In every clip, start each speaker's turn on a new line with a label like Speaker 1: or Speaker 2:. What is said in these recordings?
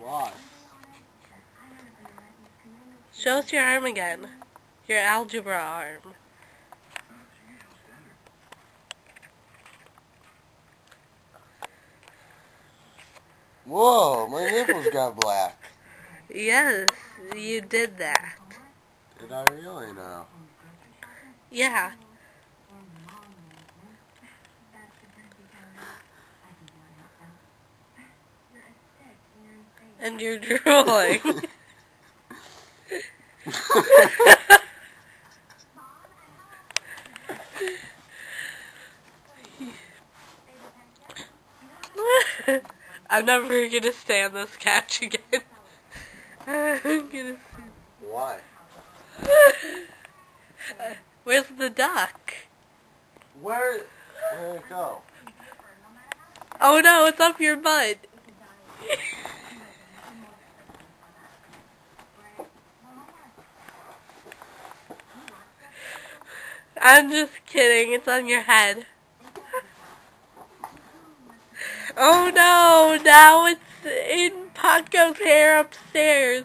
Speaker 1: Why?
Speaker 2: Show us your arm again. Your algebra arm.
Speaker 1: Whoa, my nipples got black.
Speaker 2: Yes, you did that.
Speaker 1: Did I really now?
Speaker 2: Yeah. And you're drooling. I'm never gonna stand this catch again. I'm gonna.
Speaker 1: Why?
Speaker 2: Where's the duck?
Speaker 1: Where'd it go?
Speaker 2: Oh no, it's up your butt. I'm just kidding, it's on your head. Oh no, now it's in Paco's hair upstairs.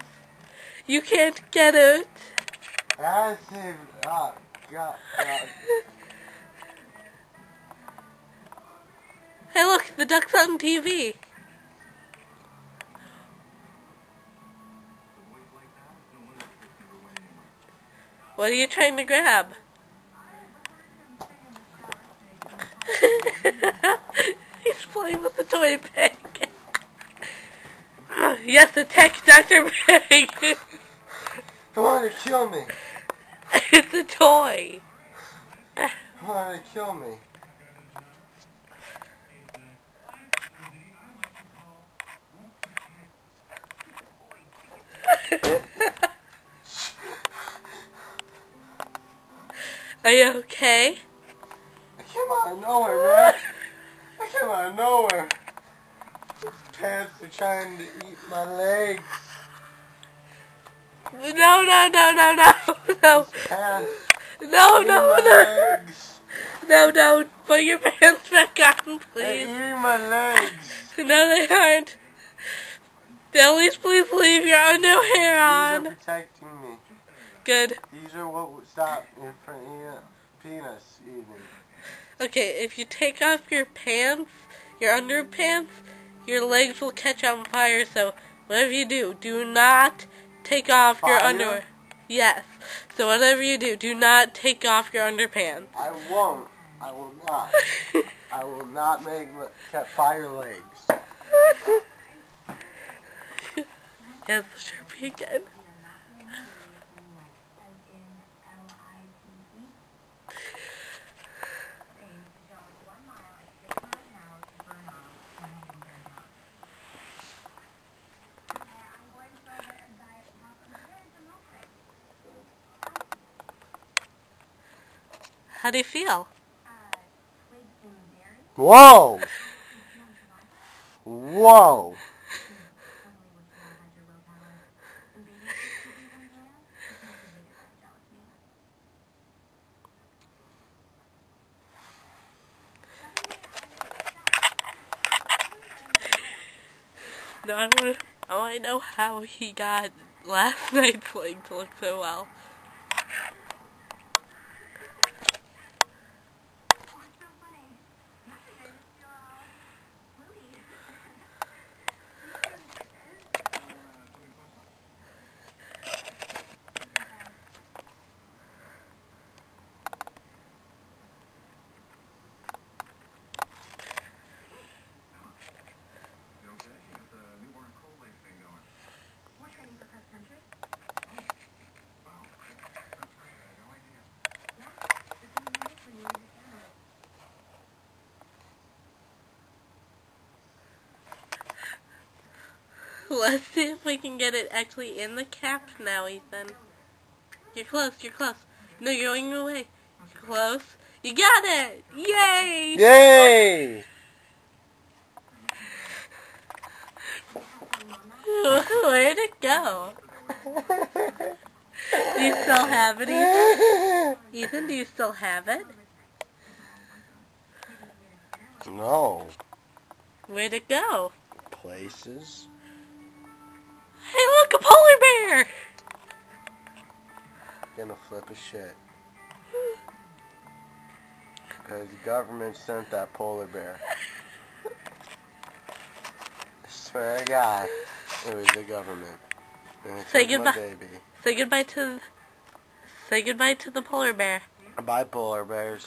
Speaker 2: You can't get it.
Speaker 1: God.
Speaker 2: Hey look, the duck's on TV. What are you trying to grab? He's playing with the toy pig. Yes, attack Dr. Pig.
Speaker 1: Come on to kill me.
Speaker 2: It's a toy.
Speaker 1: Come on to kill me.
Speaker 2: Are you okay?
Speaker 1: I came out of nowhere, man. I came out of nowhere. These pants are trying to eat my legs.
Speaker 2: No, no, no, no, no, no.
Speaker 1: These pants
Speaker 2: No,
Speaker 1: eating
Speaker 2: no,
Speaker 1: my
Speaker 2: no.
Speaker 1: legs.
Speaker 2: No, no. Put your pants back on,
Speaker 1: They're
Speaker 2: please.
Speaker 1: eating my legs.
Speaker 2: No, they aren't. At least please leave your underwear
Speaker 1: These
Speaker 2: on.
Speaker 1: are protecting me.
Speaker 2: Good.
Speaker 1: These are what would stop me from penis eating.
Speaker 2: Okay, if you take off your pants, your underpants, your legs will catch on fire, so whatever you do, do not take off your
Speaker 1: Fire?
Speaker 2: underwear. Yes. So whatever you do, do not take off your underpants.
Speaker 1: I won't. I will not. I will not make fire legs.
Speaker 2: Yes, Sharpie again. How do you feel?
Speaker 1: Whoa! Whoa!
Speaker 2: No, I want to know how he got last night's leg to look so well. Let's see if we can get it actually in the cap now, Ethan. You're close, you're close. No, you're going away. You're close. You got it! Yay!
Speaker 1: Yay!
Speaker 2: Where'd it go? Do you still have it, Ethan? Ethan, do you still have it?
Speaker 1: No.
Speaker 2: Where'd it go?
Speaker 1: Places.
Speaker 2: bear.
Speaker 1: Gonna flip a shit. Because the government sent that polar bear. I swear to God, it was the government. And it
Speaker 2: Say
Speaker 1: took
Speaker 2: goodbye.
Speaker 1: my baby.
Speaker 2: Say goodbye to the polar bear.
Speaker 1: Bye, polar bears.